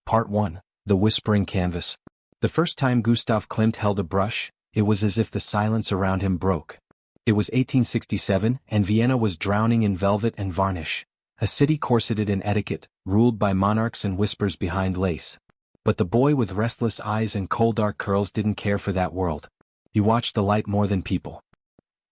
Part 1. The Whispering Canvas. The first time Gustav Klimt held a brush, it was as if the silence around him broke. It was 1867, and Vienna was drowning in velvet and varnish, a city corseted in etiquette, ruled by monarchs and whispers behind lace. But the boy with restless eyes and cold dark curls didn't care for that world. He watched the light more than people.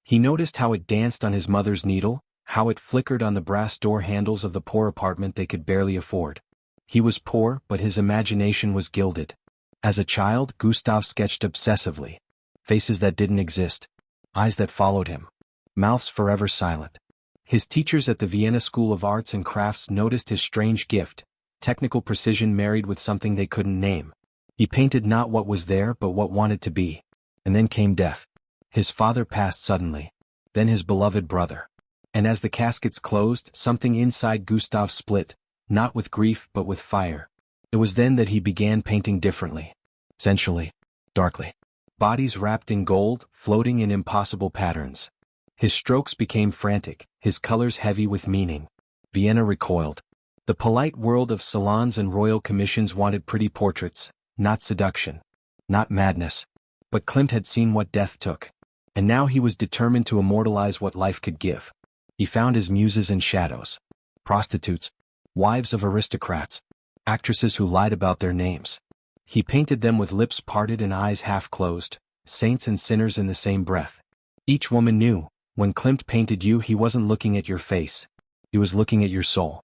He noticed how it danced on his mother's needle, how it flickered on the brass door handles of the poor apartment they could barely afford. He was poor, but his imagination was gilded. As a child, Gustav sketched obsessively. Faces that didn't exist. Eyes that followed him. Mouths forever silent. His teachers at the Vienna School of Arts and Crafts noticed his strange gift, technical precision married with something they couldn't name. He painted not what was there but what wanted to be. And then came death. His father passed suddenly. Then his beloved brother. And as the caskets closed, something inside Gustav split, not with grief but with fire. It was then that he began painting differently. Sensually. Darkly. Bodies wrapped in gold, floating in impossible patterns. His strokes became frantic, his colors heavy with meaning. Vienna recoiled. The polite world of salons and royal commissions wanted pretty portraits, not seduction. Not madness. But Klimt had seen what death took. And now he was determined to immortalize what life could give. He found his muses in shadows. Prostitutes. Wives of aristocrats. Actresses who lied about their names. He painted them with lips parted and eyes half closed, saints and sinners in the same breath. Each woman knew, when Klimt painted you he wasn't looking at your face. He was looking at your soul.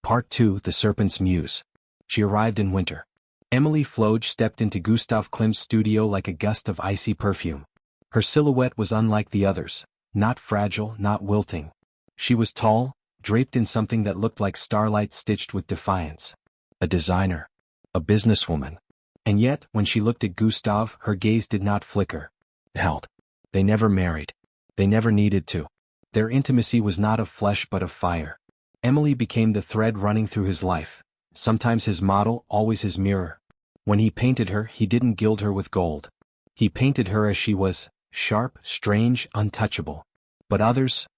Part 2. The Serpent's Muse. She arrived in winter. Emily Floge stepped into Gustav Klimt's studio like a gust of icy perfume. Her silhouette was unlike the others, not fragile, not wilting. She was tall, draped in something that looked like starlight stitched with defiance. A designer. A businesswoman. And yet, when she looked at Gustav, her gaze did not flicker. It held. They never married. They never needed to. Their intimacy was not of flesh but of fire. Emily became the thread running through his life. Sometimes his model, always his mirror. When he painted her, he didn't gild her with gold. He painted her as she was, sharp, strange, untouchable. But others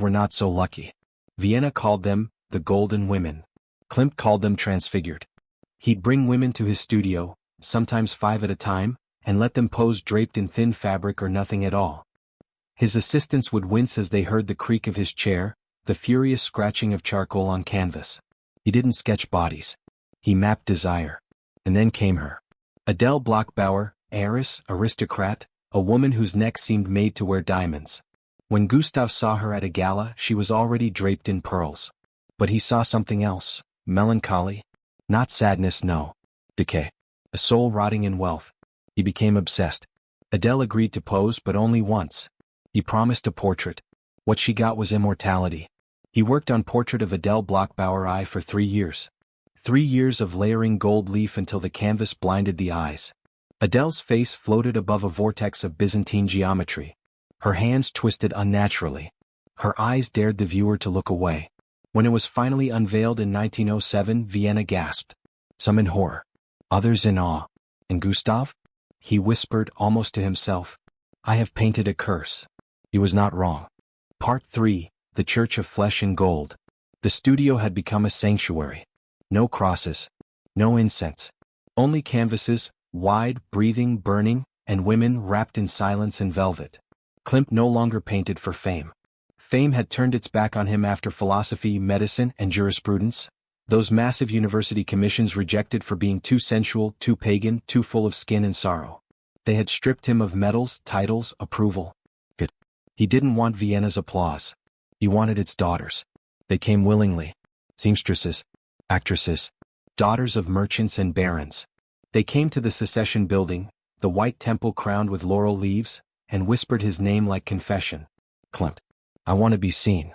were not so lucky. Vienna called them the Golden Women. Klimt called them transfigured. He'd bring women to his studio, sometimes 5 at a time, and let them pose draped in thin fabric or nothing at all. His assistants would wince as they heard the creak of his chair, the furious scratching of charcoal on canvas. He didn't sketch bodies. He mapped desire. And then came her. Adele Bloch-Bauer, heiress, aristocrat, a woman whose neck seemed made to wear diamonds. When Gustav saw her at a gala, she was already draped in pearls. But he saw something else, melancholy. Not sadness, no. Decay. A soul rotting in wealth. He became obsessed. Adele agreed to pose, but only once. He promised a portrait. What she got was immortality. He worked on portrait of Adele Bloch-Bauer I for 3 years. 3 years of layering gold leaf until the canvas blinded the eyes. Adele's face floated above a vortex of Byzantine geometry. Her hands twisted unnaturally. Her eyes dared the viewer to look away. When it was finally unveiled in 1907, Vienna gasped. Some in horror. Others in awe. And Gustav? He whispered, almost to himself, I have painted a curse. He was not wrong. Part 3. The Church of Flesh and Gold. The studio had become a sanctuary. No crosses. No incense. Only canvases, wide, breathing, burning, and women wrapped in silence and velvet. Klimt no longer painted for fame. Fame had turned its back on him after philosophy, medicine, and jurisprudence. Those massive university commissions rejected for being too sensual, too pagan, too full of skin and sorrow. They had stripped him of medals, titles, approval. Good. He didn't want Vienna's applause. He wanted its daughters. They came willingly. Seamstresses. Actresses. Daughters of merchants and barons. They came to the Secession building, the white temple crowned with laurel leaves, and whispered his name like confession. Klimt. I want to be seen.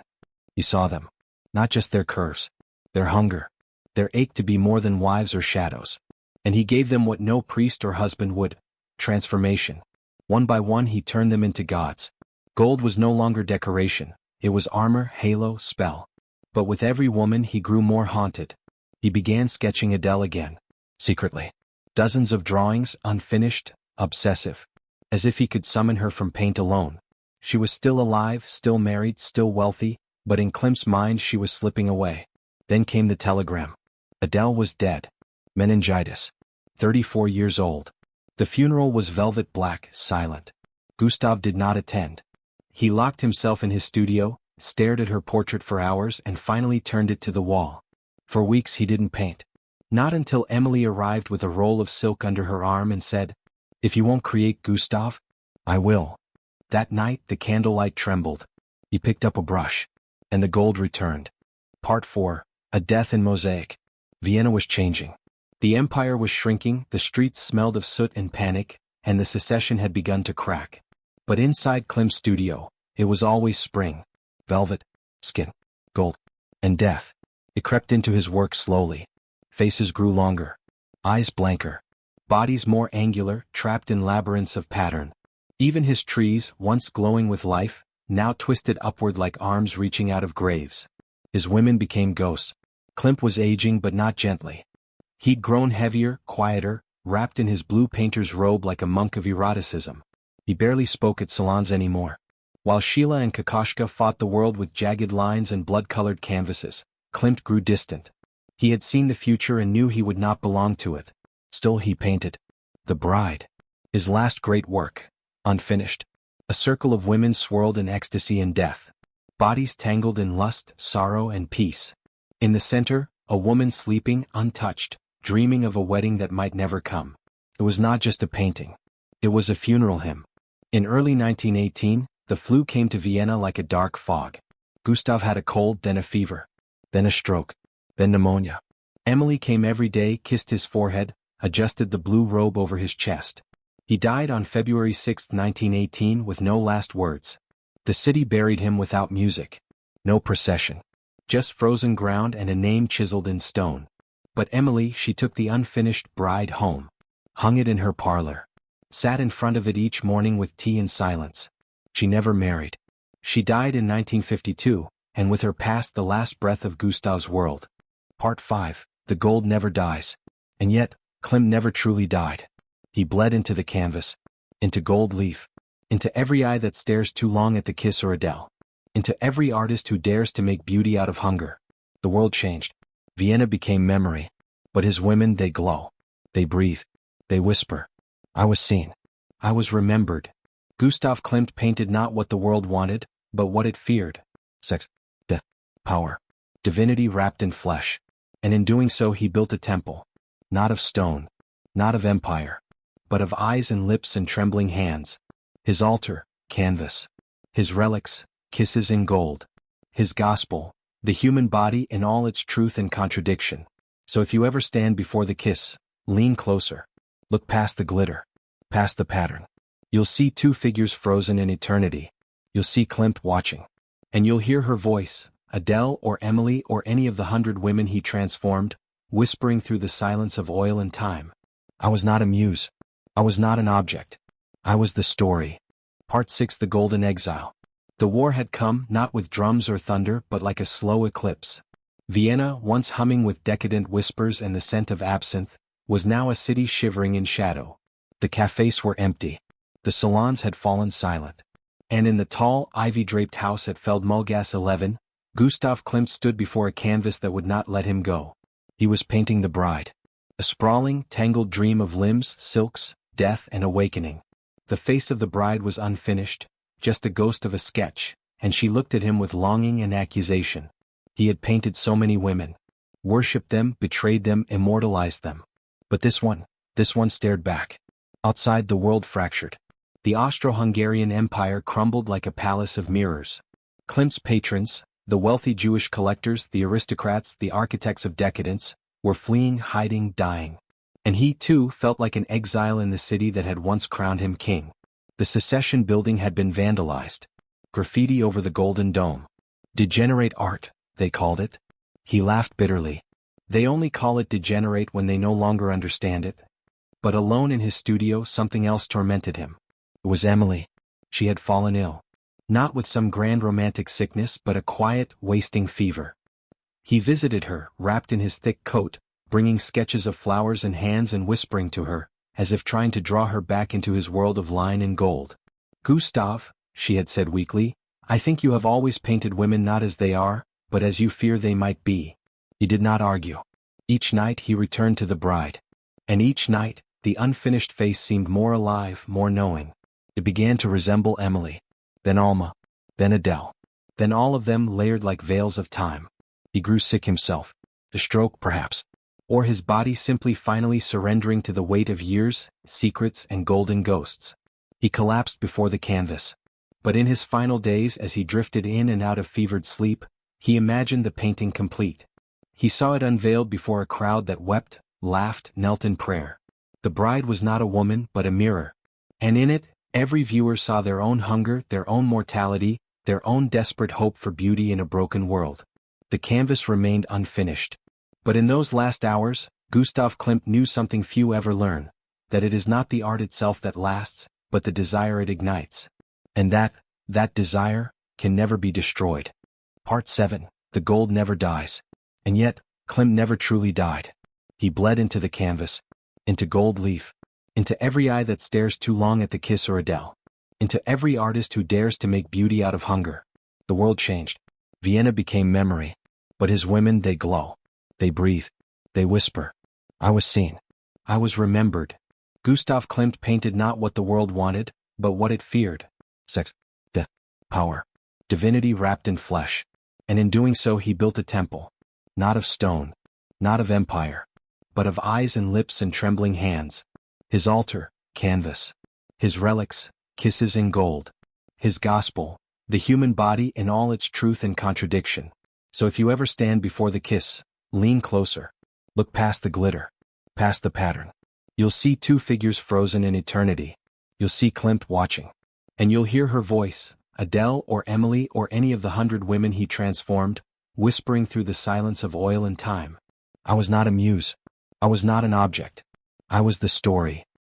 He saw them. Not just their curves. Their hunger. Their ache to be more than wives or shadows. And he gave them what no priest or husband would. Transformation. One by one he turned them into gods. Gold was no longer decoration. It was armor, halo, spell. But with every woman he grew more haunted. He began sketching Adele again. Secretly. Dozens of drawings, unfinished, obsessive. As if he could summon her from paint alone. She was still alive, still married, still wealthy, but in Klimt's mind she was slipping away. Then came the telegram. Adele was dead. Meningitis. 34 years old. The funeral was velvet black, silent. Gustav did not attend. He locked himself in his studio, stared at her portrait for hours and finally turned it to the wall. For weeks he didn't paint. Not until Emily arrived with a roll of silk under her arm and said, "If you won't create, Gustav, I will." That night the candlelight trembled. He picked up a brush. And the gold returned. Part 4. A Death in Mosaic. Vienna was changing. The empire was shrinking, the streets smelled of soot and panic, and the secession had begun to crack. But inside Klimt's studio, it was always spring. Velvet, skin, gold, and death. It crept into his work slowly. Faces grew longer. Eyes blanker. Bodies more angular, trapped in labyrinths of pattern. Even his trees, once glowing with life, now twisted upward like arms reaching out of graves. His women became ghosts. Klimt was aging but not gently. He'd grown heavier, quieter, wrapped in his blue painter's robe like a monk of eroticism. He barely spoke at salons anymore. While Sheila and Kokoschka fought the world with jagged lines and blood-colored canvases, Klimt grew distant. He had seen the future and knew he would not belong to it. Still he painted. The Bride. His last great work. Unfinished. A circle of women swirled in ecstasy and death. Bodies tangled in lust, sorrow, and peace. In the center, a woman sleeping, untouched, dreaming of a wedding that might never come. It was not just a painting. It was a funeral hymn. In early 1918, the flu came to Vienna like a dark fog. Gustav had a cold, then a fever. Then a stroke. Then pneumonia. Emily came every day, kissed his forehead, adjusted the blue robe over his chest. He died on February 6, 1918, with no last words. The city buried him without music. No procession. Just frozen ground and a name chiseled in stone. But Emily, she took the unfinished Bride home. Hung it in her parlor. Sat in front of it each morning with tea and silence. She never married. She died in 1952, and with her passed the last breath of Gustav's world. Part 5. The gold never dies. And yet, Klimt never truly died. He bled into the canvas, into gold leaf, into every eye that stares too long at the Kiss or Adele, into every artist who dares to make beauty out of hunger. The world changed. Vienna became memory. But his women, they glow. They breathe. They whisper. I was seen. I was remembered. Gustav Klimt painted not what the world wanted, but what it feared. Sex, death, power, divinity wrapped in flesh. And in doing so he built a temple. Not of stone. Not of empire. But of eyes and lips and trembling hands. His altar, canvas. His relics, kisses in gold. His gospel, the human body in all its truth and contradiction. So if you ever stand before the Kiss, lean closer. Look past the glitter. Past the pattern. You'll see two figures frozen in eternity. You'll see Klimt watching. And you'll hear her voice, Adele or Emily or any of the 100 women he transformed, whispering through the silence of oil and time. I was not a muse. I was not an object. I was the story. Part 6. The Golden Exile. The war had come, not with drums or thunder, but like a slow eclipse. Vienna, once humming with decadent whispers and the scent of absinthe, was now a city shivering in shadow. The cafes were empty. The salons had fallen silent. And in the tall, ivy-draped house at Feldmulgasse 11, Gustav Klimt stood before a canvas that would not let him go. He was painting the Bride. A sprawling, tangled dream of limbs, silks, death, and awakening. The face of the bride was unfinished, just a ghost of a sketch, and she looked at him with longing and accusation. He had painted so many women. Worshipped them, betrayed them, immortalized them. But this one stared back. Outside the world fractured. The Austro-Hungarian Empire crumbled like a palace of mirrors. Klimt's patrons, the wealthy Jewish collectors, the aristocrats, the architects of decadence, were fleeing, hiding, dying. And he, too, felt like an exile in the city that had once crowned him king. The secession building had been vandalized. Graffiti over the Golden Dome. Degenerate art, they called it. He laughed bitterly. They only call it degenerate when they no longer understand it. But alone in his studio, something else tormented him. It was Emily. She had fallen ill. Not with some grand romantic sickness, but a quiet, wasting fever. He visited her, wrapped in his thick coat, bringing sketches of flowers and hands and whispering to her, as if trying to draw her back into his world of line and gold. Gustav, she had said weakly, I think you have always painted women not as they are, but as you fear they might be. He did not argue. Each night he returned to the bride. And each night, the unfinished face seemed more alive, more knowing. It began to resemble Emily. Then Alma. Then Adele. Then all of them layered like veils of time. He grew sick himself. The stroke, perhaps. Or his body simply finally surrendering to the weight of years, secrets, and golden ghosts. He collapsed before the canvas. But in his final days, as he drifted in and out of fevered sleep, he imagined the painting complete. He saw it unveiled before a crowd that wept, laughed, knelt in prayer. The bride was not a woman, but a mirror. And in it, every viewer saw their own hunger, their own mortality, their own desperate hope for beauty in a broken world. The canvas remained unfinished. But in those last hours, Gustav Klimt knew something few ever learn, that it is not the art itself that lasts, but the desire it ignites. And that desire, can never be destroyed. Part 7, The Gold Never Dies. And yet, Klimt never truly died. He bled into the canvas, into gold leaf, into every eye that stares too long at the kiss or Adele, into every artist who dares to make beauty out of hunger. The world changed. Vienna became memory. But his women, they glow. They breathe. They whisper. I was seen. I was remembered. Gustav Klimt painted not what the world wanted, but what it feared. Sex, death, power, divinity wrapped in flesh. And in doing so he built a temple. Not of stone, not of empire, but of eyes and lips and trembling hands. His altar, canvas. His relics, kisses in gold. His gospel, the human body in all its truth and contradiction. So if you ever stand before the kiss, lean closer. Look past the glitter, past the pattern. You'll see two figures frozen in eternity. You'll see Klimt watching. And you'll hear her voice, Adele or Emily or any of the 100 women he transformed, whispering through the silence of oil and time. I was not a muse. I was not an object. I was the story.